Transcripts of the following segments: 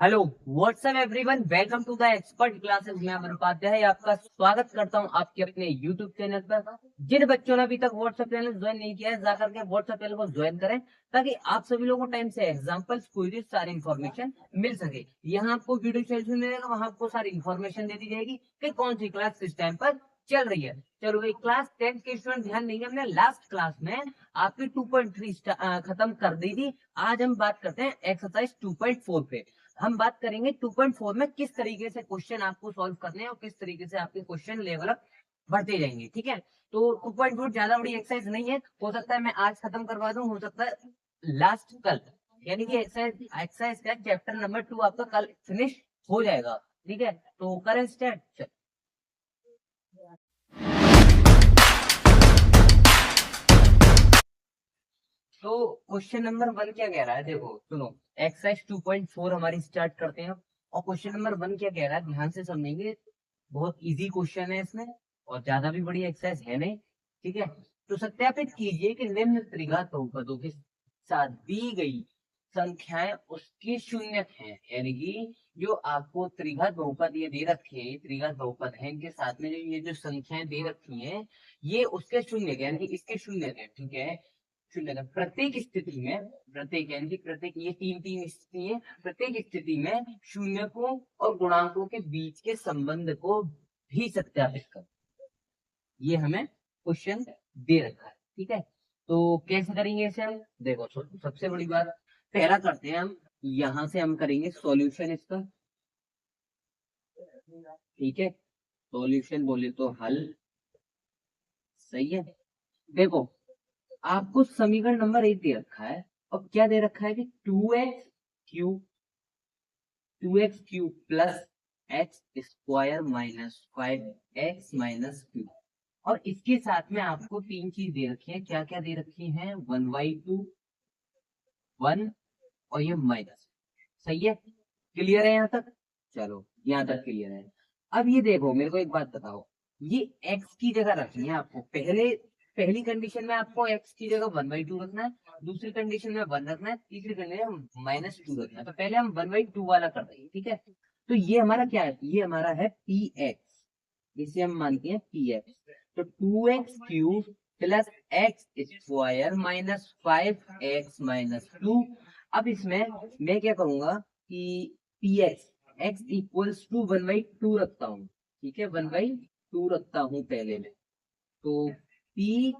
Hello what's up everyone, welcome to the expert classes. मैं अमन उपाध्याय आपका स्वागत करता हूं आपके अपने यूट्यूब चैनल पर। जिन बच्चों ने अभी तक व्हाट्सएप चैनल ज्वाइन नहीं किया है, जाकर के व्हाट्सएप चैनल को ज्वाइन करें ताकि आप सभी लोगों को टाइम से एग्जाम्पल्स, क्विज़, सारी इन्फॉर्मेशन मिल सके। यहाँ आपको वीडियो सेशन मिलेगा, वहां आपको सारी इन्फॉर्मेशन दे दी जाएगी कि कौन सी क्लास किस टाइम पर चल रही है। चलो भाई, क्लास 10 के स्टूडेंट ध्यान देंगे। हमने लास्ट क्लास में आपकी 2.3 खत्म कर दी थी। आज हम बात करते हैं एक्सरसाइज 2.4 पे। हम बात करेंगे 2.4 में किस तरीके से क्वेश्चन आपको सॉल्व करने हैं और किस तरीके से आपके क्वेश्चन लेवल बढ़ते जाएंगे। ठीक है, तो 2.4 ज्यादा बड़ी एक्सरसाइज नहीं है। हो सकता है मैं आज खत्म करवा दूं, हो सकता है लास्ट कल, यानी कि एक्सरसाइज का चैप्टर नंबर 2 आपका कल फिनिश हो जाएगा। ठीक है, तो करें स्टार्ट। तो क्वेश्चन नंबर 1 क्या कह रहा है, देखो सुनो। एक्सरसाइज 2.4 हमारी स्टार्ट करते हैं। और क्वेश्चन नंबर 1 क्या कह रहा है, ध्यान से समझेंगे। बहुत इजी क्वेश्चन है इसमें और ज्यादा भी बड़ी एक्सरसाइज है नहीं। ठीक है, तो सत्यापित कीजिए कि निम्न त्रिघात बहुपदों के साथ दी गई संख्याएं उसके शून्यक हैं। यानी कि जो आपको त्रिघात बहुपद ये दे रखे हैं, त्रिघात बहुपद है, इनके साथ में जो ये जो संख्याएं दे रखी हैं ये उसके शून्यक है, यानी कि इसके शून्यक है। ठीक है, शून्य का प्रत्येक स्थिति में, प्रत्येक यानी कि प्रत्येक, ये तीन तीन स्थिति है, प्रत्येक स्थिति में शून्यकों और गुणांकों के बीच के संबंध को भी सत्यापित कर। ये हमें क्वेश्चन दे रखा है। ठीक है, तो कैसे करेंगे इसे हम, देखो सबसे बड़ी बात पहला करते हैं हम। यहां से हम करेंगे सॉल्यूशन इसका। ठीक है, सॉल्यूशन बोले तो हल। सही है, देखो आपको समीकरण नंबर 1 दे रखा है और क्या दे रखा है कि 2x cube plus x square minus 5x-2। और इसके साथ में आपको तीन चीज दे रखी है। क्या क्या दे रखी है, 1/2, 1 और ये माइनस। सही है, क्लियर है यहाँ तक? चलो यहाँ तक क्लियर है। अब ये देखो, मेरे को एक बात बताओ, ये x की जगह रखनी है आपको। पहली कंडीशन में आपको x की जगह 1/2 रखना है, दूसरी कंडीशन में 1 रखना है, तीसरी कंडीशन में -2 रखना है। तो पहले हम 1/2 वाला कर देंगे। ठीक है, तो ये हमारा क्या है, ये हमारा है px, इसे हम मानते हैं px। तो 2x³ plus x square minus 5x-2। अब इसमें मैं क्या करूंगा कि px x इक्वल्स टू 1/2 रखता हूँ। ठीक है, 1/2 रखता हूँ पहले में। तो p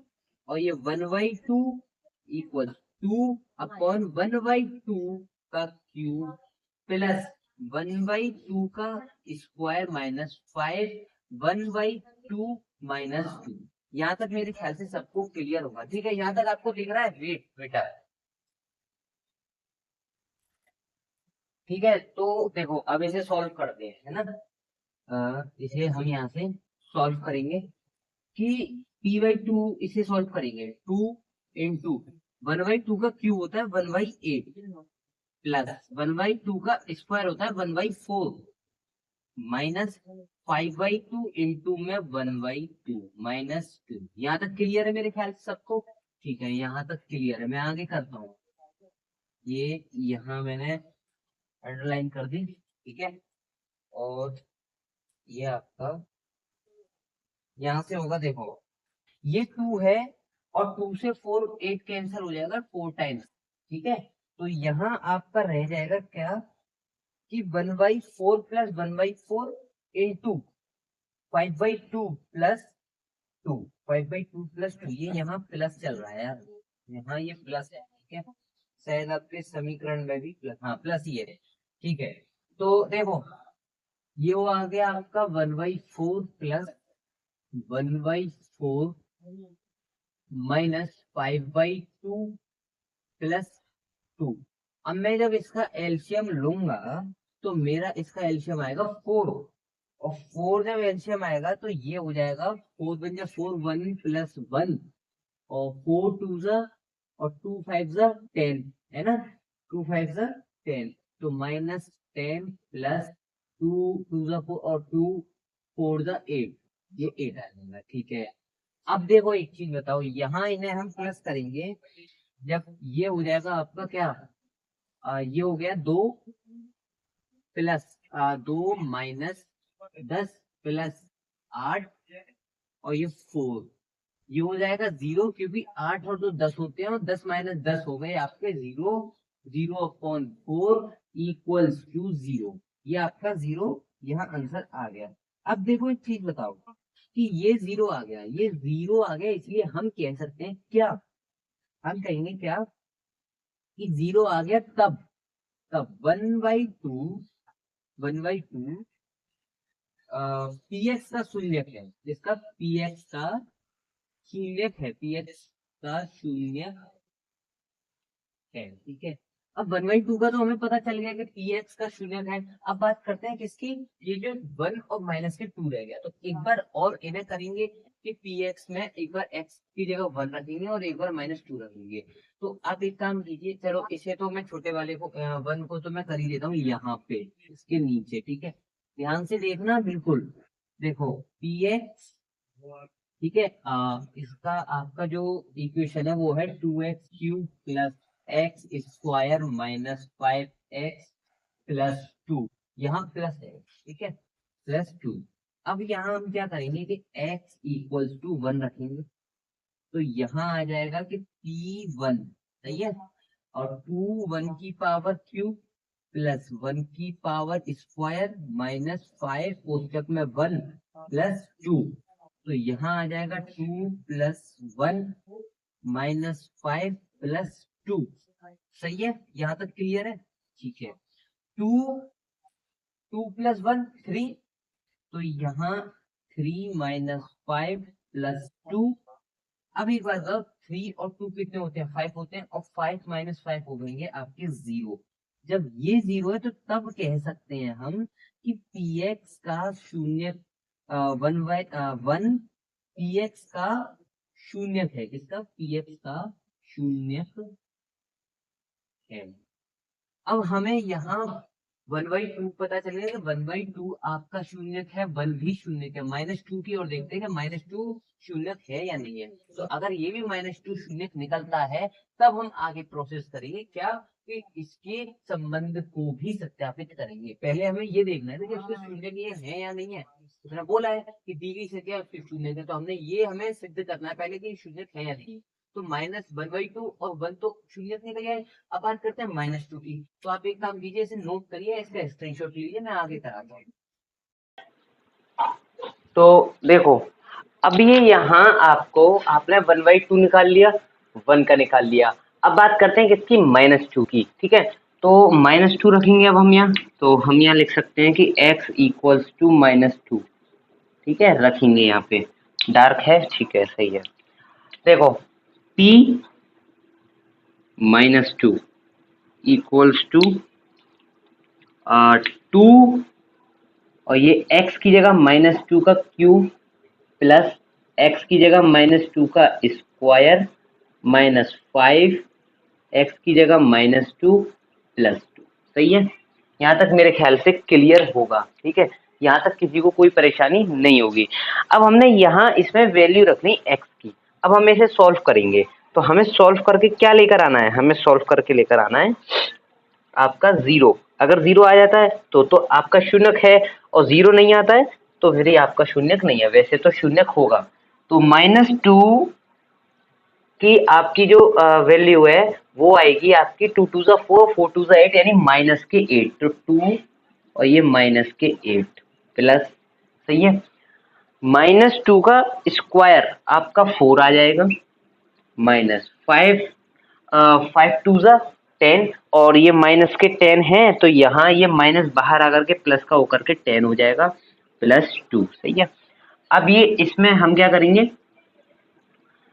और ये 1/2 इक्वल 2/1/2 का क्यूब प्लस 1/2 का स्क्वायर माइनस 5 1/2 - 2। यहाँ तक मेरे ख्याल से सबको क्लियर होगा। ठीक है, यहाँ तक आपको दिख रहा है, वेट बेटा। ठीक है, तो देखो अब इसे सॉल्व करते हैं, है ना। इसे हम यहाँ से सॉल्व करेंगे कि p/2, इसे सॉल्व करेंगे 2 × 1/2 का क्यूब होता है 1/8 प्लस 1/2 का स्क्वायर होता है 1/4 माइनस 5/2 इंटू में 1/2 -2। यहाँ तक क्लियर है मेरे ख्याल से सबको? ठीक है, यहाँ तक क्लियर है। मैं आगे करता हूँ, ये यहाँ मैंने अंडरलाइन कर दी। ठीक है, और ये आपका यहाँ से होगा, देखो ये 2 है और 2 से 4 8 कैंसिल हो जाएगा 4 टाइम्स। ठीक है, तो यहाँ आपका रह जाएगा क्या कि 1/4 प्लस 1/4 इंटू 5/2 प्लस 2, 5/2 प्लस 2। ये यहाँ प्लस चल रहा है यार, यहाँ ये प्लस है। ठीक है, शायद आपके समीकरण में भी प्लस, हाँ प्लस ही है। ठीक है, तो देखो ये वो आ गया आपका 1/4 प्लस 1/4 -5/2 प्लस 2। अब मैं जब इसका एलसीएम लूंगा तो मेरा इसका एलसीएम आएगा 4। और 4 जब एलसीएम आएगा तो ये हो जाएगा 4 बन जा 4, 1 प्लस 1 और 4 2 जा और 2 5 जा 10, है ना। 2 5 जा 10, तो -10 प्लस 2 2 जा 4 और 2 4 जा 8, ये 8 आ जाएगा। ठीक है, अब देखो एक चीज बताओ, यहाँ इन्हें हम प्लस करेंगे जब ये हो जाएगा आपका क्या ये हो गया 2 प्लस 2 माइनस 10 प्लस 8 और ये 4, ये हो जाएगा 0, क्योंकि 8 और 2 10 होते हैं और 10 माइनस 10 हो गए आपके 0, 0/4 इक्वल्स टू 0। ये आपका 0 यहाँ आंसर आ गया। अब देखो एक चीज बताओ कि ये 0 आ गया, ये 0 आ गया, इसलिए हम कह सकते हैं क्या, हम कहेंगे क्या कि 0 आ गया तब तब 1/2 px का शून्यक है, जिसका px का शून्यक है, px का शून्य है। ठीक है, अब 1/2 का तो हमें पता चल गया कि px का शून्यक है। अब बात करते हैं किसकी, ये जो 1 और माइनस के 2 रह गया, तो एक बार और इन्हें करेंगे कि px में एक बार x की जगह 1 रखेंगे और एक बार -2 रखेंगे। तो आप एक काम कीजिए, चलो इसे तो मैं छोटे वाले को 1 को तो मैं कर ही देता हूँ यहाँ पे इसके नीचे। ठीक है, ध्यान से देखना बिल्कुल, देखो px, ठीक है, इसका आपका जो इक्वेशन है वो है 2x³ plus x square minus 5x plus 2, यहाँ प्लस है, ठीक है, प्लस 2। अब यहाँ हम क्या करेंगे कि x इक्वल्स टू 1 रखेंगे, तो यहाँ आ जाएगा कि p1, सही है, और 2 1 की पावर क्यूब प्लस 1 की पावर स्क्वायर माइनस 5 कोष्टक में 1 प्लस 2, तो यहाँ आ जाएगा 2 प्लस 1 माइनस 5 प्लस 2। सही है, यहाँ तक क्लियर है? ठीक है, 2 प्लस 1 3, तो यहाँ 3 माइनस 5 प्लस 2। अब एक बात बताओ, 3 और 2 कितने होते हैं, 5 होते हैं, और 5 माइनस 5 हो गएंगे आपके 0। जब ये 0 है तो तब कह सकते हैं हम कि px का शून्य 1 px का शून्यक है, किसका, px का शून्यक है। अब हमें यहाँ 1/2 पता चलेगा कि 1/2 आपका शून्यक है, 1 भी शून्यक है, -2 की ओर देखते हैं कि -2 शून्यक है या नहीं है। तो अगर ये भी -2 शून्यक निकलता है तब हम आगे प्रोसेस करेंगे क्या, कि इसके संबंध को भी सत्यापित करेंगे। पहले हमें ये देखना है कि उसके शून्यक ये है या नहीं है। उसने बोला है कि दी गई संख्या उसके शून्यक है, तो हमने ये हमें सिद्ध करना है पहले कि शून्यक है या नहीं। तो -1/2 और 1 तो शून्यक निकल गया है। अब बात करते हैं -2 की, तो आप एक काम कीजिए, इसे नोट करिए, इसका स्क्रीनशॉट लीजिए, मैं आगे कराता हूँ। तो देखो, अब ये यहाँ आपको, आपने 1/2 निकाल लिया, 1 का निकाल लिया। अब बात करते हैं किसकी, -2 की। ठीक है, तो -2 रखेंगे अब हम यहाँ, तो हम यहाँ लिख सकते हैं कि x इक्वल्स टू -2। ठीक है, रखेंगे यहाँ पे, डार्क है, ठीक है, सही है। देखो p -2 इक्वल्स टू 2, और ये x की जगह -2 का क्यूब प्लस x की जगह -2 का स्क्वायर माइनस 5 x की जगह -2 प्लस 2। सही है, यहाँ तक मेरे ख्याल से क्लियर होगा। ठीक है, यहाँ तक किसी को कोई परेशानी नहीं होगी। अब हमने यहाँ इसमें वैल्यू रखनी x की। अब हम इसे सॉल्व करेंगे, तो हमें सॉल्व करके क्या लेकर आना है, हमें सॉल्व करके लेकर आना है आपका 0। अगर 0 आ जाता है तो आपका शून्यक है, और 0 नहीं आता है तो फिर ये आपका शून्यक नहीं है। वैसे तो शून्यक होगा, तो -2 की आपकी जो वैल्यू है वो आएगी आपकी 2 2 जा 4, 4 2 जा 8, यानी -8। तो 2 और ये -8 प्लस, सही है, -2 का स्क्वायर आपका 4 आ जाएगा, -5, 5 2 जा 10, और ये माइनस के 10 है, तो यहाँ ये माइनस बाहर आकर के प्लस का होकर के 10 हो जाएगा, +2। सही है, अब ये इसमें हम क्या करेंगे,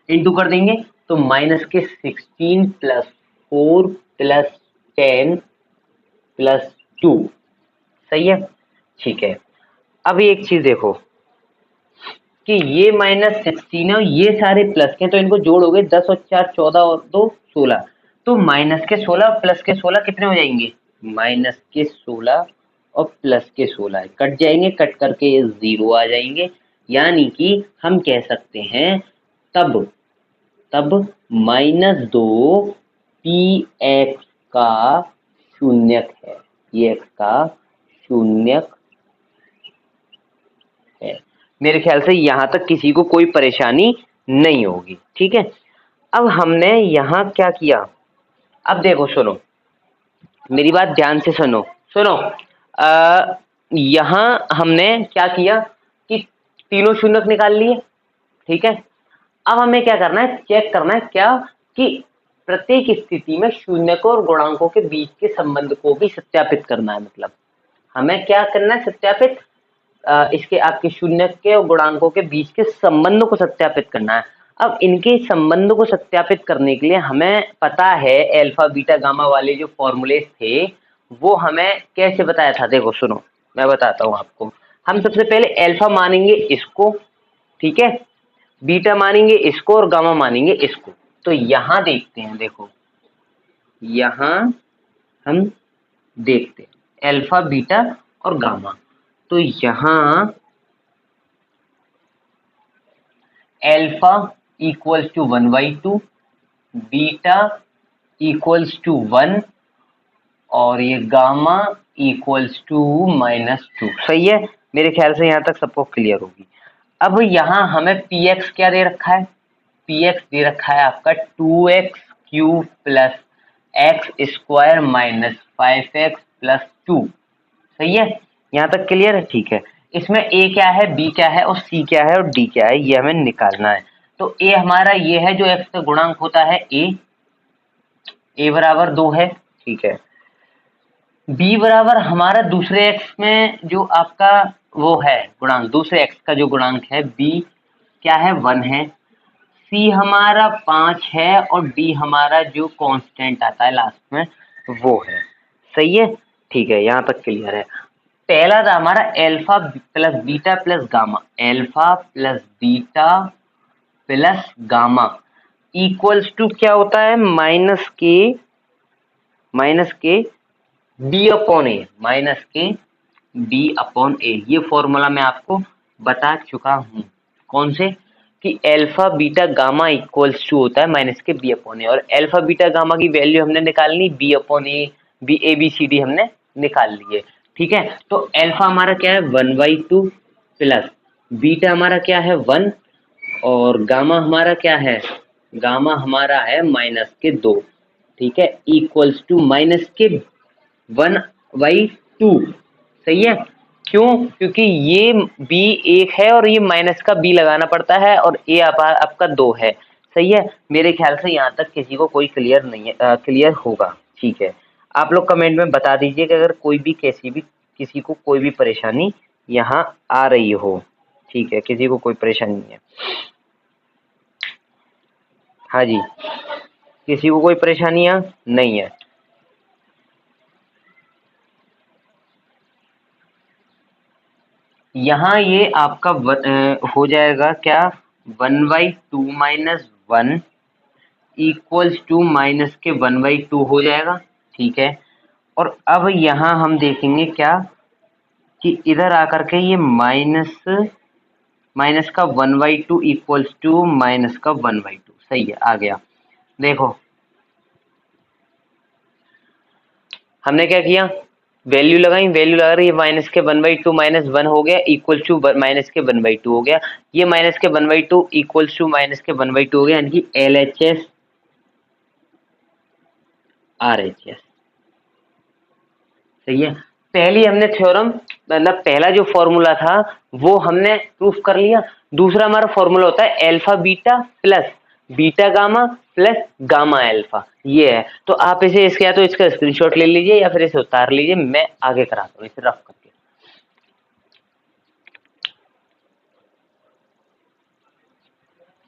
इंटू कर देंगे, तो -16 + 4 + 10 + 2। सही है, ठीक है। अब एक चीज देखो कि ये -16 है, ये सारे प्लस के, तो इनको जोड़ोगे 10 और 4 14 और 2 16, तो -16 प्लस के 16 कितने हो जाएंगे, -16 और प्लस के 16 कट जाएंगे, कट करके ये 0 आ जाएंगे। यानी कि हम कह सकते हैं तब -2 px का शून्यक है, ये x का शून्यक है। मेरे ख्याल से यहाँ तक किसी को कोई परेशानी नहीं होगी, ठीक है। अब हमने यहाँ क्या किया, अब देखो सुनो, मेरी बात ध्यान से सुनो सुनो। यहाँ हमने क्या किया कि तीनों शून्यक निकाल लिए, ठीक है। अब हमें क्या करना है, चेक करना है क्या कि प्रत्येक स्थिति में शून्यकों और गुणांकों के बीच के संबंध को भी सत्यापित करना है। मतलब हमें क्या करना है, सत्यापित, इसके आपके शून्यक के और गुणांकों के बीच के संबंध को सत्यापित करना है। अब इनके संबंध को सत्यापित करने के लिए हमें पता है अल्फा बीटा गामा वाले जो फॉर्मूले थे वो हमें कैसे बताया था। देखो सुनो, मैं बताता हूँ आपको। हम सबसे पहले अल्फा मानेंगे इसको, ठीक है, बीटा मानेंगे इसको और गामा मानेंगे इसको। तो यहाँ देखते हैं, देखो यहाँ हम देखते हैं अल्फा बीटा और गामा। तो यहाँ alpha equals to 1/2, beta equals to 1 और ये गामा इक्वल्स टू -2। सही है, मेरे ख्याल से यहाँ तक सबको क्लियर होगी। अब यहाँ हमें px क्या दे रखा है, px दे रखा है आपका 2x³ plus x² minus 5x plus 2। सही है, यहाँ तक क्लियर है, ठीक है। इसमें a क्या है, b क्या है और c क्या है और d क्या है, ये हमें निकालना है। तो a हमारा ये है जो x का गुणांक होता है a बराबर 2 है, ठीक है। b बराबर हमारा दूसरे x में जो आपका वो है गुणांक, दूसरे x का जो गुणांक है b क्या है, 1 है। c हमारा 5 है और d हमारा जो कांस्टेंट आता है लास्ट में वो है। सही है, ठीक है, यहाँ तक क्लियर है। पहला था हमारा alpha plus beta plus gamma, alpha plus beta plus gamma equals to क्या होता है, माइनस के बी अपॉन ए, माइनस के बी अपॉन ए। ये फॉर्मूला मैं आपको बता चुका हूँ, कौन से, कि alpha beta gamma equals to होता है माइनस के बी अपॉन ए। और अल्फा बीटा गामा की वैल्यू हमने निकालनी, b upon a, b a b c d हमने निकाल लिए, ठीक है। तो अल्फा हमारा क्या है 1/2 प्लस बीटा हमारा क्या है 1 और गामा हमारा क्या है, गामा हमारा है -2, ठीक है, इक्वल्स टू -1/2। सही है, क्यों, क्योंकि ये b 1 है और ये माइनस का b लगाना पड़ता है और a आपका 2 है। सही है, मेरे ख्याल से यहाँ तक किसी को कोई क्लियर नहीं है, क्लियर होगा, ठीक है। आप लोग कमेंट में बता दीजिए कि अगर कोई भी किसी को कोई भी परेशानी यहाँ आ रही हो, ठीक है, किसी को कोई परेशानी नहीं है। हाँ जी, किसी को कोई परेशानियां नहीं है। यहाँ ये आपका हो जाएगा क्या, 1/2 - 1 इक्वल्स टू माइनस के 1/2 हो जाएगा, ठीक है। और अब यहाँ हम देखेंगे क्या कि इधर आकर के ये माइनस का 1/2 इक्वल्स टू माइनस का 1/2। सही है, आ गया। देखो हमने क्या किया, वैल्यू लगाई, वैल्यू लगा रही है माइनस के 1/2 -1 हो गया इक्वल टू माइनस के 1/2 हो गया। ये माइनस के 1/2 इक्वल्स टू माइनस के 1/2 हो गया, यानी कि LHS RHS। सही है, पहली हमने थ्योरम मतलब पहला जो फॉर्मूला था वो हमने प्रूफ कर लिया। दूसरा हमारा फॉर्मूला होता है alpha beta plus beta gamma plus gamma alpha, ये है। तो आप इसे इसके या तो इसका स्क्रीनशॉट ले लीजिए या फिर इसे उतार लीजिए, मैं आगे कराता हूँ इसे रफ करके।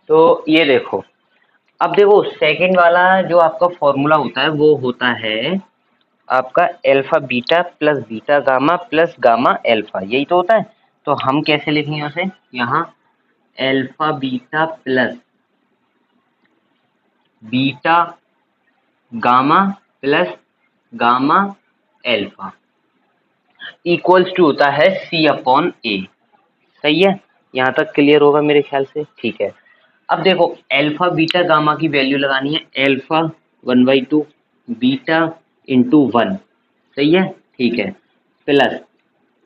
तो ये देखो, अब देखो सेकंड वाला जो आपका फॉर्मूला होता है वो होता है आपका alpha beta plus beta gamma plus gamma alpha, यही तो होता है। तो हम कैसे लिखेंगे उसे, यहाँ alpha beta plus beta gamma plus gamma alpha equals to होता है C/A। सही है, यहाँ तक क्लियर होगा मेरे ख्याल से, ठीक है। अब देखो अल्फा बीटा गामा की वैल्यू लगानी है, अल्फा 1/2 बीटा इंटू 1 सही है, ठीक है, प्लस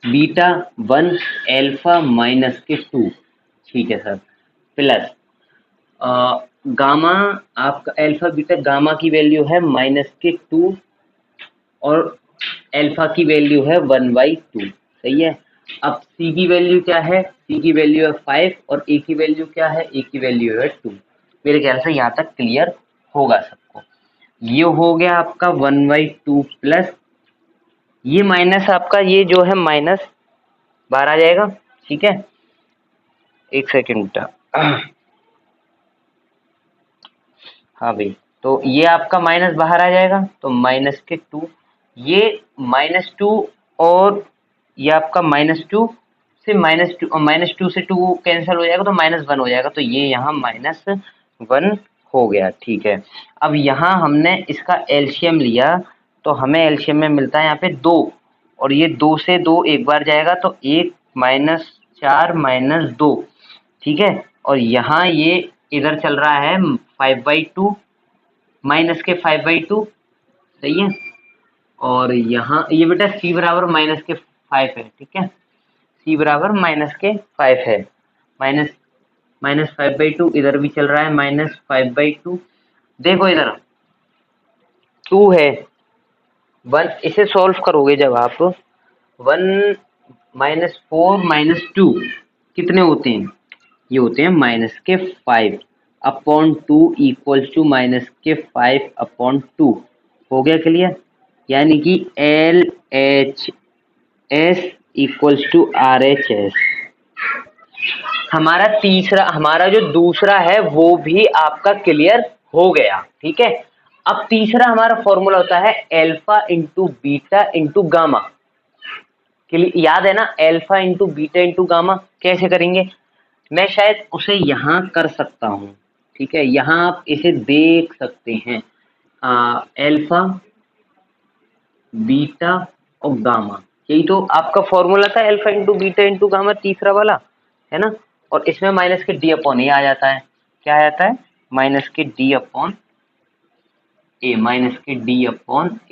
बीटा 1 अल्फा माइनस के 2, ठीक है सर, प्लस गामा, आपका अल्फा बीटा गामा की वैल्यू है -2 और अल्फा की वैल्यू है 1/2, सही है। अब सी की वैल्यू क्या है, सी की वैल्यू है 5 और ए की वैल्यू क्या है, ए की वैल्यू है 2। मेरे ख्याल से यहाँ तक क्लियर होगा सबको। ये हो गया आपका 1/2 प्लस ये माइनस आपका ये जो है माइनस बाहर आ जाएगा, ठीक है, एक सेकेंड। हाँ भाई, तो ये आपका माइनस बाहर आ जाएगा, तो माइनस के 2, ये -2 और ये आपका -2 से -2 से 2 कैंसिल हो जाएगा तो -1 हो जाएगा, तो ये यहाँ -1 हो गया, ठीक है। अब यहाँ हमने इसका एलसीएम लिया तो हमें एलसीएम में मिलता है यहाँ पे 2 और ये 2 से 2 एक बार जाएगा तो 1 -4 -2, ठीक है। और यहाँ ये इधर चल रहा है 5/2 माइनस के 5/2, सही है। और यहाँ ये बेटा c बराबर -5 है, ठीक है, c बराबर -5 है, -5/2 इधर भी चल रहा है -5/2। देखो इधर 2 है 1, इसे सॉल्व करोगे जब आप 1 -4 -2 कितने होते हैं, ये होते हैं -5/2 इक्वल्स टू -5/2। हो गया क्लियर, यानी कि LHS इक्वल्स टू RHS। हमारा जो दूसरा है वो भी आपका क्लियर हो गया, ठीक है। अब तीसरा हमारा फॉर्मूला होता है alpha into beta into gamma, याद है ना, alpha into beta into gamma कैसे करेंगे, मैं शायद उसे यहाँ कर सकता हूँ, ठीक है, यहाँ आप इसे देख सकते हैं, अल्फा बीटा और गामा, यही तो आपका फॉर्मूला था, alpha into beta into gamma, तीसरा वाला है ना। और इसमें माइनस के डी अपॉन ए आ जाता है, क्या आ जाता है, माइनस के डी अपॉन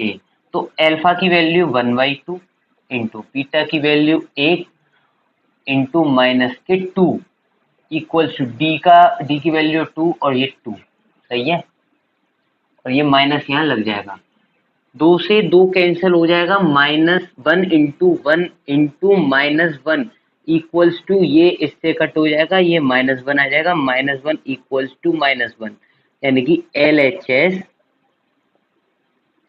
ए, तो अल्फा की वैल्यू 1/2 इंटू बीटा की value 1 into -2 equals to d की वैल्यू 2 और ये 2, सही है। और ये माइनस यहाँ लग जाएगा, 2 से 2 कैंसिल हो जाएगा, -1 इंटू 1 इंटू -1 इक्वल्स टू ये इससे कट हो जाएगा, ये -1 आ जाएगा, -1 इक्वल्स टू -1, यानी कि LHS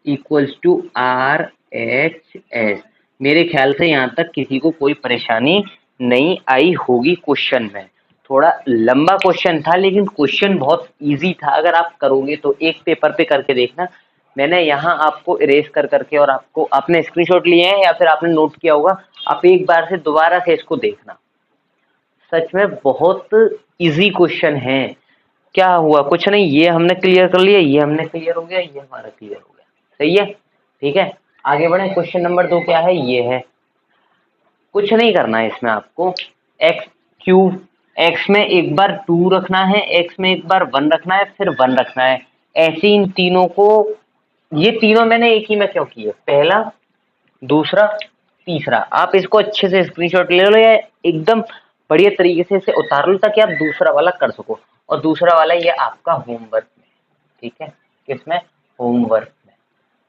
इक्वल्स टू RHS। मेरे ख्याल से यहाँ तक किसी को कोई परेशानी नहीं आई होगी। क्वेश्चन में थोड़ा लंबा क्वेश्चन था लेकिन क्वेश्चन बहुत इजी था, अगर आप करोगे तो एक पेपर पे करके देखना। मैंने यहाँ आपको इरेज कर करके और आपको आपने स्क्रीनशॉट लिए हैं या फिर आपने नोट किया होगा, आप एक बार से दोबारा से इसको देखना, सच में बहुत इजी क्वेश्चन है। क्या हुआ, कुछ नहीं, ये हमने क्लियर कर लिया, ये हमने क्लियर हो गया, ये हमारा क्लियर हो गया, सही है, ठीक है। आगे बढ़े, क्वेश्चन नंबर 2 क्या है, ये है, कुछ नहीं करना है इसमें आपको, x में एक बार 2 रखना है, x में एक बार 1 रखना है, फिर 1 रखना है, ऐसे इन तीनों को, ये तीनों मैंने एक ही में क्यों किए, पहला दूसरा तीसरा, आप इसको अच्छे से स्क्रीनशॉट ले लो या एकदम बढ़िया तरीके से इसे उतार लो ताकि आप दूसरा वाला कर सको। और दूसरा वाला ये आपका होमवर्क में, ठीक है, किसमें, होमवर्क में।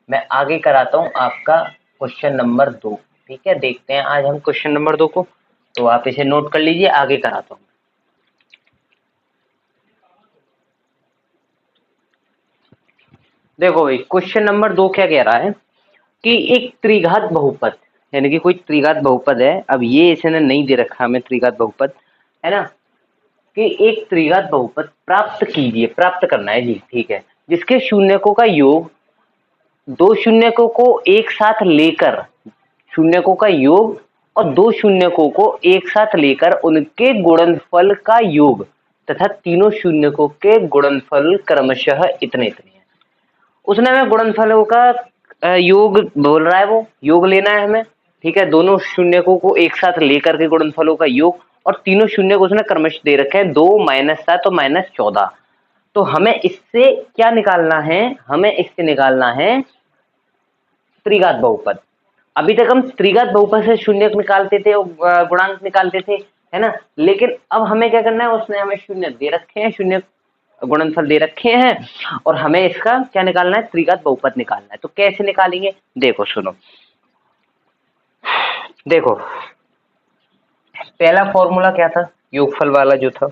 मैं आगे कराता हूँ आपका क्वेश्चन नंबर 2, ठीक है, देखते हैं आज हम क्वेश्चन नंबर 2 को, तो आप इसे नोट कर लीजिए, आगे कराता हूँ। देखो भाई, क्वेश्चन नंबर 2 क्या कह रहा है कि एक त्रिघात बहुपद, यानी कि कोई त्रिघात बहुपद है, अब ये इसने नहीं दे रखा हमें त्रिघात बहुपद, है ना, कि एक त्रिघात बहुपद प्राप्त कीजिए, प्राप्त करना है जी, ठीक है, जिसके शून्यकों का योग, दो शून्यकों को एक साथ लेकर, शून्यकों का योग और दो शून्यकों को एक साथ लेकर उनके गुणनफल का योग तथा तीनों शून्यकों के गुणनफल क्रमशः इतने इतने हैं। उसने हमें गुणनफलों का योग बोल रहा है, वो योग लेना है हमें, ठीक है, दोनों शून्यकों को एक साथ लेकर के गुणनफलों का योग, और तीनों शून्य को उसने क्रमश दे रखे हैं 2 -7 और -14। तो हमें इससे क्या निकालना है, हमें इससे निकालना है त्रिघात बहुपद, अभी तक हम त्रिघात बहुपद से शून्य निकालते थे और गुणांक निकालते थे, है ना, लेकिन अब हमें क्या करना है, उसने हमें शून्य दे रखे हैं, शून्य गुणनफल दे रखे हैं और हमें इसका क्या निकालना है, त्रिघात बहुपद निकालना है। तो कैसे निकालेंगे, देखो सुनो, देखो पहला फॉर्मूला क्या था, योगफल वाला जो था,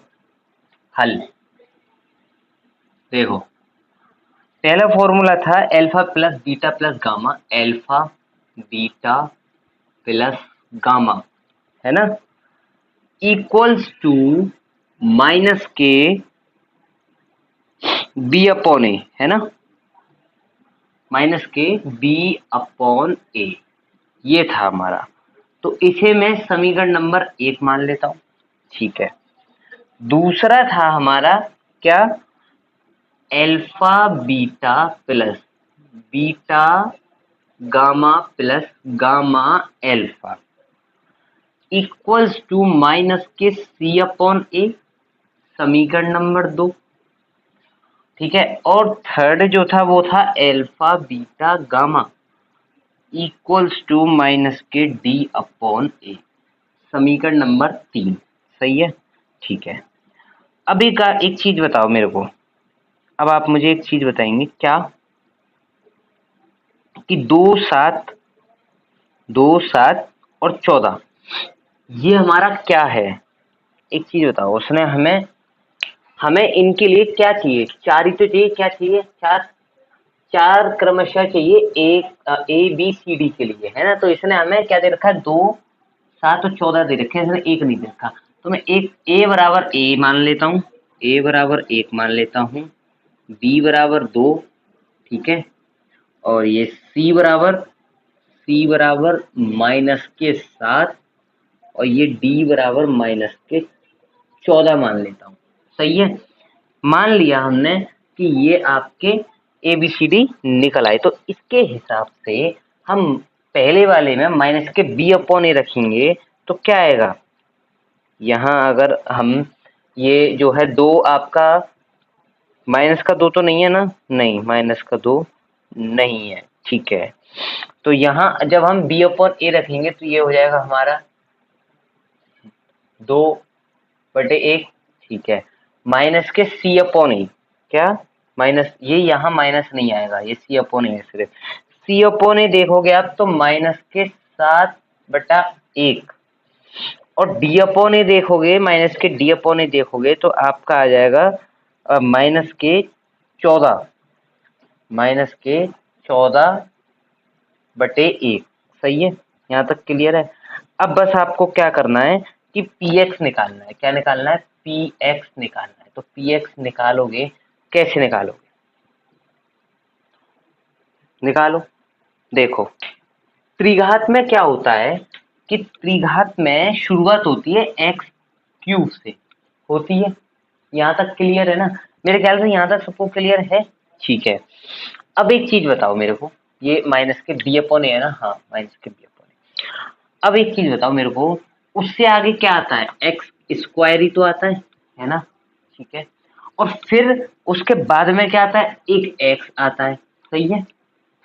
हल, देखो पहला फॉर्मूला था alpha plus beta plus gamma, alpha beta plus gamma, है ना, इक्वल्स टू माइनस के बी अपॉन ए, है ना, माइनस के बी अपॉन ए, ये था हमारा। तो इसे मैं समीकरण नंबर 1 मान लेता हूं, ठीक है। दूसरा था हमारा क्या, alpha beta plus beta gamma plus gamma alpha equals to minus के सी अपॉन ए, समीकरण नंबर 2, ठीक है। और थर्ड जो था वो था alpha beta gamma equals to minus के डी अपॉन ए, समीकरण नंबर 3, सही है, ठीक है। अभी का एक चीज बताओ मेरे को, अब आप मुझे एक चीज बताएंगे क्या, कि 2 7 और 14 ये हमारा क्या है, एक चीज बताओ, उसने हमें हमें इनके लिए क्या चाहिए, 4 ही तो चाहिए, क्या चाहिए, 4 4 क्रमशः चाहिए, एक ए बी सी डी के लिए, है ना। तो इसने हमें क्या दे रखा है, 2 7 और 14 दे रखे हैं, इसने एक नहीं दे रखा। तो मैं एक ए बराबर ए मान लेता हूँ, ए बराबर 1 मान लेता हूँ, बी बराबर 2, ठीक है, और ये सी बराबर माइनस के 7 और ये डी बराबर माइनस के 14 मान लेता हूँ, सही है। मान लिया हमने कि ये आपके ABCD निकल आए, तो इसके हिसाब से हम पहले वाले में माइनस के बी अपॉन ए रखेंगे तो क्या आएगा, यहाँ अगर हम ये जो है 2 आपका माइनस का 2 तो नहीं है ना, नहीं माइनस का 2 नहीं है, ठीक है। तो यहाँ जब हम बी अपॉन ए रखेंगे तो ये हो जाएगा हमारा 2/1, ठीक है, माइनस के सी अपॉन ए, क्या माइनस, ये यहाँ माइनस नहीं आएगा, ये सी अपॉन ए सिर्फ, सी अपॉन ए देखोगे आप तो माइनस के 7/1 और डी अपॉन ए देखोगे, माइनस के डी अपॉन ए देखोगे तो आपका आ जाएगा माइनस के 14, माइनस के 14/1, सही है, यहाँ तक क्लियर है। अब बस आपको क्या करना है कि px निकालना है, क्या निकालना है, px निकालना है। तो px निकालोगे, कैसे निकालोगे, निकालो, देखो त्रिघात में क्या होता है कि त्रिघात में शुरुआत होती है x क्यूब से, होती है, यहाँ तक क्लियर है ना, मेरे ख्याल से यहाँ तक सबको क्लियर है, ठीक है। अब एक चीज बताओ मेरे को, ये माइनस के बी अपॉन ए है ना, हाँ माइनस के बी अपॉन ए। अब एक चीज बताओ मेरे को, उससे आगे क्या आता है, एक्स स्क्वायर ही तो आता है ना, ठीक है, और फिर उसके बाद में क्या आता है, एक एक्स आता है, सही है,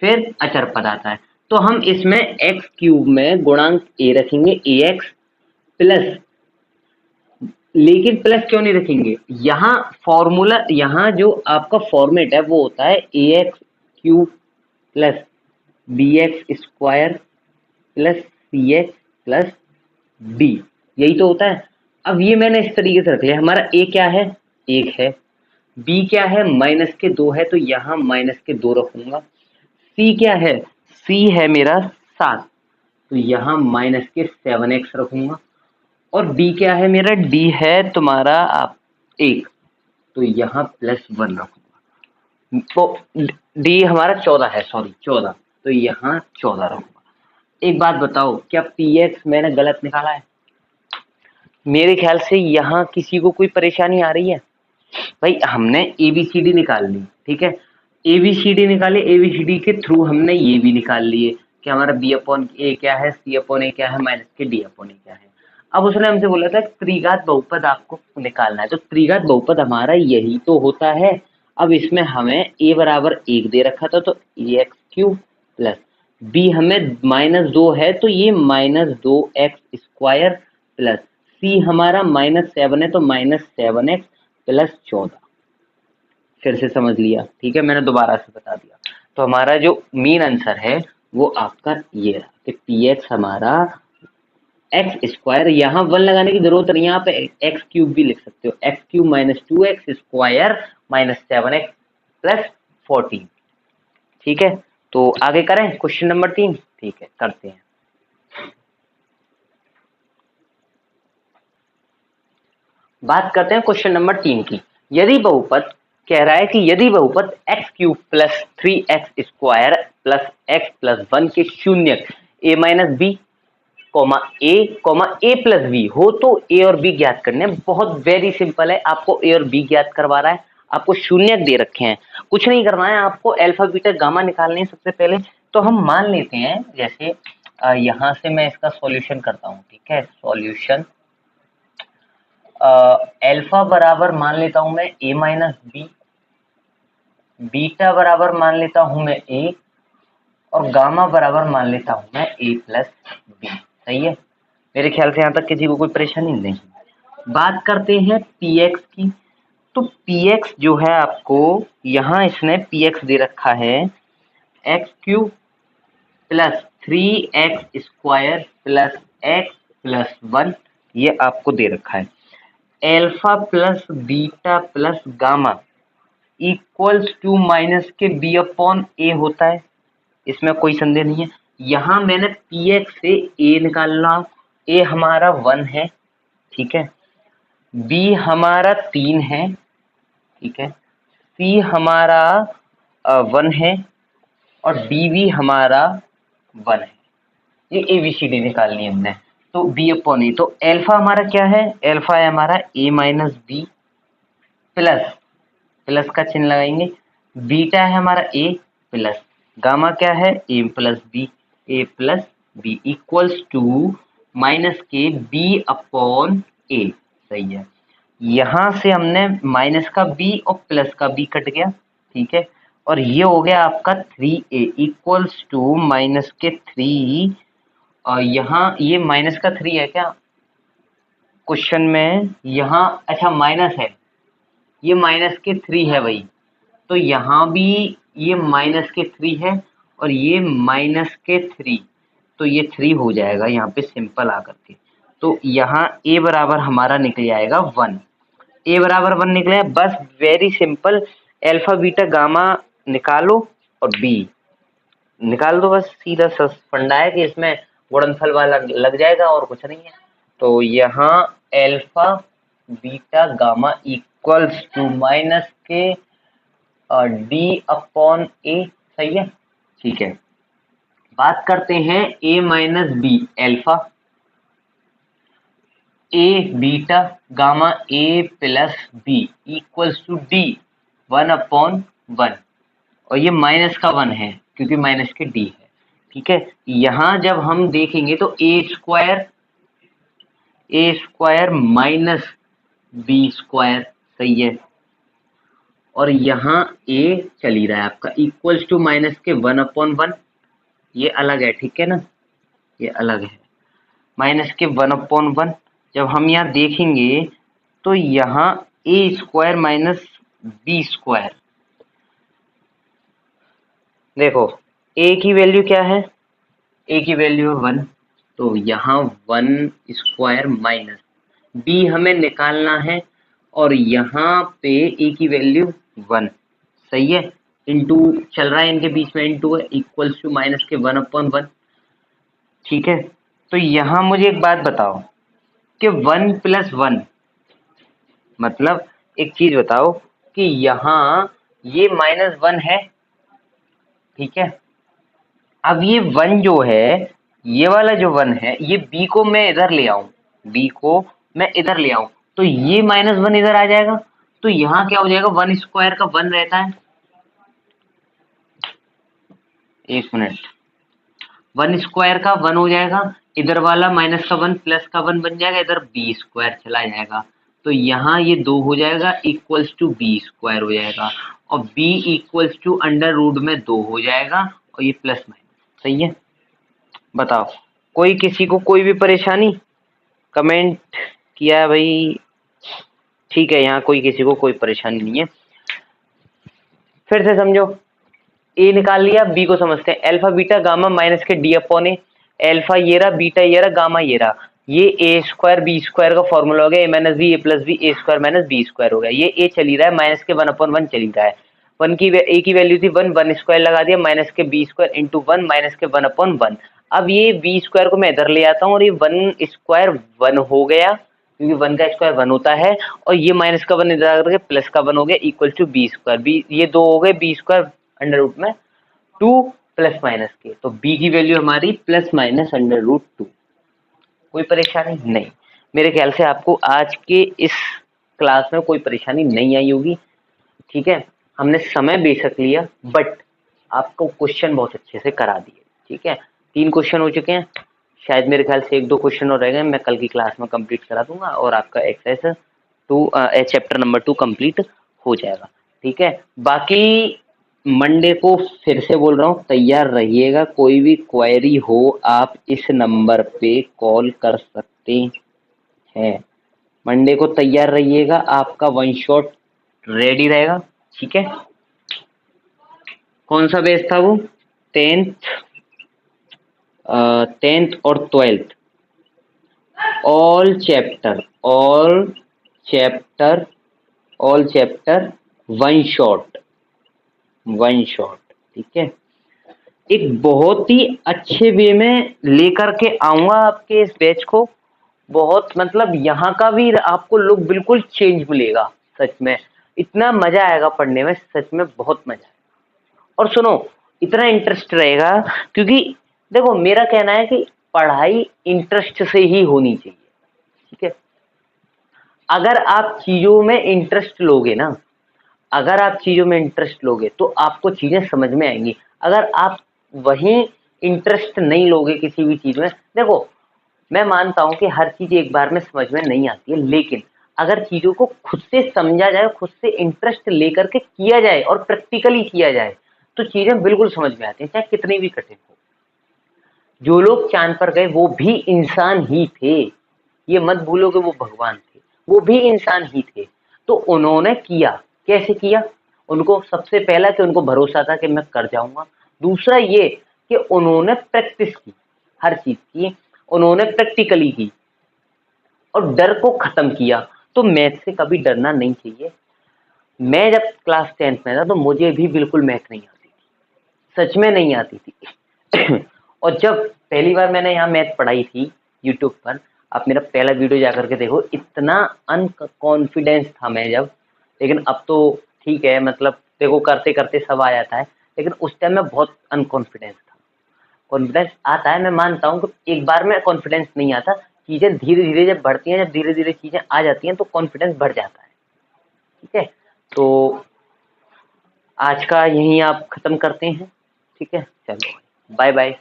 फिर अचर पद आता है। तो हम इसमें एक्स क्यूब में गुणांक ए रखेंगे, ए एक्स प्लस, लेकिन प्लस क्यों नहीं रखेंगे, यहाँ फॉर्मूला, यहाँ जो आपका फॉर्मेट है वो होता है A X cube plus B X square plus C X plus D, यही तो होता है। अब ये मैंने इस तरीके से रख लिया, हमारा ए क्या है, 1 है, बी क्या है, माइनस के 2 है, तो यहाँ माइनस के 2 रखूंगा, सी क्या है, सी है मेरा 7, तो यहाँ माइनस के 7x रखूंगा, और डी क्या है मेरा, डी है तुम्हारा आप 1, तो यहाँ +1 रखूंगा, तो डी हमारा 14 है, सॉरी 14, तो यहाँ 14 रखूंगा। एक बात बताओ, क्या px मैंने गलत निकाला है, मेरे ख्याल से यहाँ किसी को कोई परेशानी आ रही है, भाई हमने ABCD निकाल ली, ठीक है, ABCD निकाले, ABCD के थ्रू हमने ये भी निकाल लिए कि हमारा बी अपॉन ए क्या है, सी अपॉन ए क्या है, माइनस के डी अपॉन ए क्या है। अब उसने हमसे बोला था त्रिघात बहुपद आपको निकालना है, तो त्रिघात बहुपद हमारा यही तो होता है। अब इसमें हमें a बराबर 1 दे रखा था, तो ax क्यूब प्लस बी हमें -2 है तो ये -2x² प्लस सी हमारा -7 है तो -7x प्लस 14। फिर से समझ लिया, ठीक है, मैंने दोबारा से बता दिया। तो हमारा जो मेन आंसर है वो आपका ये रहा कि px हमारा x², यहाँ 1 लगाने की जरूरत नहीं, यहाँ पे x³ भी लिख सकते हो, x³ -2x² -7x प्लस 14। ठीक है, तो आगे करें क्वेश्चन नंबर 3। ठीक है, करते हैं। बात करते हैं क्वेश्चन नंबर 3 की। यदि बहुपद कह रहा है कि यदि बहुपद x³ plus 3x² plus x plus 1 के शून्यक a minus b a plus b हो तो ए और बी ज्ञात करने हैं। बहुत वेरी सिंपल है, आपको ए और बी ज्ञात करवा रहा है, आपको शून्यक दे रखे हैं, कुछ नहीं करना है, आपको अल्फा बीटा गामा निकालने हैं सबसे पहले। तो हम मान लेते हैं, जैसे यहां से मैं इसका सॉल्यूशन करता हूं, ठीक है, सॉल्यूशन अल्फा बराबर मान लेता हूं मैं ए माइनस बी, बीटा बराबर मान लेता हूं मैं ए, और गामा बराबर मान लेता हूं मैं ए प्लस बी। सही है, मेरे ख्याल से यहाँ तक किसी को कोई परेशानी नहीं। बात करते हैं px की। तो px जो है आपको यहाँ इसने px दे रखा है x³ plus 3x² plus x plus 1, ये आपको दे रखा है। Alpha plus beta plus gamma equals to minus के बी अपॉन ए होता है, इसमें कोई संदेह नहीं है। यहाँ मैंने px से a निकालना, a हमारा 1 है, ठीक है, b हमारा 3 है, ठीक है, c हमारा 1 है, और d भी हमारा 1 है। ये ABCD निकालनी है हमने। तो b अपॉन ए, तो अल्फा हमारा क्या है, अल्फा है हमारा a minus b plus, plus का चिन्ह लगाएंगे, बीटा है हमारा a प्लस, गामा क्या है a plus b equals to minus के b अपॉन ए। सही है, यहाँ से हमने माइनस का b और प्लस का b कट गया, ठीक है, और ये हो गया आपका 3a इक्वल्स टू माइनस के 3, और यहाँ ये माइनस का 3 है क्या क्वेश्चन में, यहाँ अच्छा माइनस है, ये माइनस के 3 है भाई, तो यहाँ भी ये माइनस के 3 है और ये माइनस के 3, तो ये 3 हो जाएगा यहाँ पे सिंपल आकर के। तो यहाँ a बराबर हमारा निकल आएगा 1, a बराबर 1 निकले, बस very simple, alpha beta gamma निकालो और b निकाल दो, बस सीधा सा फंडा है कि इसमें गुणनफल वाला लग जाएगा और कुछ नहीं है। तो यहाँ alpha beta gamma equals to minus के d अपॉन ए। सही है, ठीक है। बात करते हैं a minus b, alpha a beta gamma a plus b equals to d 1 upon 1, और ये माइनस का 1 है क्योंकि माइनस के d है, ठीक है। यहाँ जब हम देखेंगे तो a square minus b square, सही है, और यहाँ a चल ही रहा है आपका इक्वल्स टू माइनस के 1 अपॉन 1, ये अलग है, ठीक है ना, ये अलग है, माइनस के 1 अपॉन 1। जब हम यहाँ देखेंगे तो यहाँ a square minus b square, देखो a की वैल्यू क्या है, a की वैल्यू है 1, तो यहाँ 1 स्क्वायर माइनस b हमें निकालना है, और यहाँ पे a की वैल्यू 1, सही है, इंटू चल रहा है इनके बीच में, इंटू है, इक्वल्स टू माइनस के 1 अपॉन 1, ठीक है। तो यहाँ मुझे एक बात बताओ कि 1 प्लस 1, मतलब एक चीज बताओ कि यहाँ ये -1 है, ठीक है, अब ये 1 जो है, ये वाला जो 1 है, ये b को मैं इधर ले आऊं, b को मैं इधर ले आऊं, तो ये -1 इधर आ जाएगा, तो यहाँ क्या हो जाएगा, 1 स्क्वायर का 1 रहता है, एक मिनट, 1 स्क्वायर का 1 हो जाएगा, इधर वाला माइनस का 1 प्लस का 1 बन जाएगा, इधर b स्क्वायर चला जाएगा, तो यहाँ ये 2 हो जाएगा इक्वल्स टू b स्क्वायर हो जाएगा, और b equals to under root में 2 हो जाएगा, और ये प्लस माइनस, सही है, बताओ कोई किसी को कोई भी परेशानी? कमेंट किया है भाई, ठीक है, यहाँ कोई किसी को कोई परेशानी नहीं है। फिर से समझो, ए निकाल लिया, बी को समझते हैं। अल्फा बीटा गामा माइनस के डी अपॉन ए, अल्फा ये रहा, बीटा ये रहा, गामा ये रहा। ये ए स्क्वायर बी स्क्वायर का फॉर्मूला हो गया, ए minus b a plus B, A square minus b square हो गया। ये ए चली रहा है, माइनस के 1/1 चली रहा है। ए की वैल्यू थी 1 स्क्वायर लगा दिया, माइनस के बी स्क्वायर इंटू 1 माइनस के 1/1। अब ये बी स्क्वायर को मैं इधर ले आता हूँ और ये 1 स्क्वायर 1 हो गया, क्योंकि 1 का स्क्वायर 1 होता है, और ये माइनस का 1 इधर करके प्लस का 1 हो गया, equal to b square. B ये 2 हो गए, बी स्क्वायर अंडर रूट में 2 प्लस माइनस के, तो बी की वैल्यू हमारी प्लस माइनस अंडर रूट 2। कोई परेशानी नहीं, मेरे ख्याल से आपको आज के इस क्लास में कोई परेशानी नहीं आई होगी। ठीक है, हमने समय बेशक लिया, बट आपको क्वेश्चन बहुत अच्छे से करा दिए। ठीक है, 3 क्वेश्चन हो चुके हैं, शायद मेरे ख्याल से 1-2 क्वेश्चन और रह गए, मैं कल की क्लास में कंप्लीट करा दूंगा और आपका एक्सरसाइज 2 चैप्टर नंबर 2 कंप्लीट हो जाएगा। ठीक है, बाकी मंडे को फिर से बोल रहा हूँ, तैयार रहिएगा, कोई भी क्वेरी हो आप इस नंबर पे कॉल कर सकते हैं। मंडे को तैयार रहिएगा, आपका 1 शॉट रेडी रहेगा। ठीक है, कौन सा बेस था वो? 10th और 12th, ऑल चैप्टर 1 शॉट। ठीक है, एक बहुत ही अच्छे वे में लेकर के आऊंगा आपके इस बैच को। बहुत मतलब यहाँ का भी आपको लुक बिल्कुल चेंज मिलेगा, सच में इतना मजा आएगा पढ़ने में, सच में बहुत मजा आएगा। और सुनो, इतना इंटरेस्ट रहेगा, क्योंकि देखो मेरा कहना है कि पढ़ाई इंटरेस्ट से ही होनी चाहिए। ठीक है, अगर आप चीजों में इंटरेस्ट लोगे ना, अगर आप चीजों में इंटरेस्ट लोगे तो आपको चीजें समझ में आएंगी। अगर आप वहीं इंटरेस्ट नहीं लोगे किसी भी चीज में, देखो मैं मानता हूं कि हर चीज एक बार में समझ में नहीं आती है, लेकिन अगर चीजों को खुद से समझा जाए, खुद से इंटरेस्ट लेकर के किया जाए और प्रैक्टिकली किया जाए, तो चीजें बिल्कुल समझ में आती हैं, चाहे कितनी भी कठिन हो। जो लोग चांद पर गए वो भी इंसान ही थे, ये मत भूलो कि वो भगवान थे, वो भी इंसान ही थे। तो उन्होंने किया, कैसे किया? उनको सबसे पहला कि उनको भरोसा था कि मैं कर जाऊंगा। दूसरा ये कि उन्होंने प्रैक्टिस की, हर चीज की उन्होंने प्रैक्टिकली की और डर को खत्म किया। तो मैथ से कभी डरना नहीं चाहिए। मैं जब क्लास 10th में था तो मुझे भी बिल्कुल मैथ नहीं आती थी, सच में नहीं आती थी। और जब पहली बार मैंने यहाँ मैथ पढ़ाई थी यूट्यूब पर, आप मेरा पहला वीडियो जाकर के देखो, इतना अनकॉन्फिडेंस था मैं जब, लेकिन अब तो ठीक है, मतलब देखो करते करते सब आ जाता है, लेकिन उस टाइम में बहुत अनकॉन्फिडेंस था। कॉन्फिडेंस आता है, मैं मानता हूँ कि एक बार में कॉन्फिडेंस नहीं आता, चीजें धीरे धीरे जब बढ़ती हैं, जब धीरे धीरे चीजें आ जाती हैं तो कॉन्फिडेंस बढ़ जाता है। ठीक है, तो आज का यहीं आप खत्म करते हैं। ठीक है, चलो बाय बाय।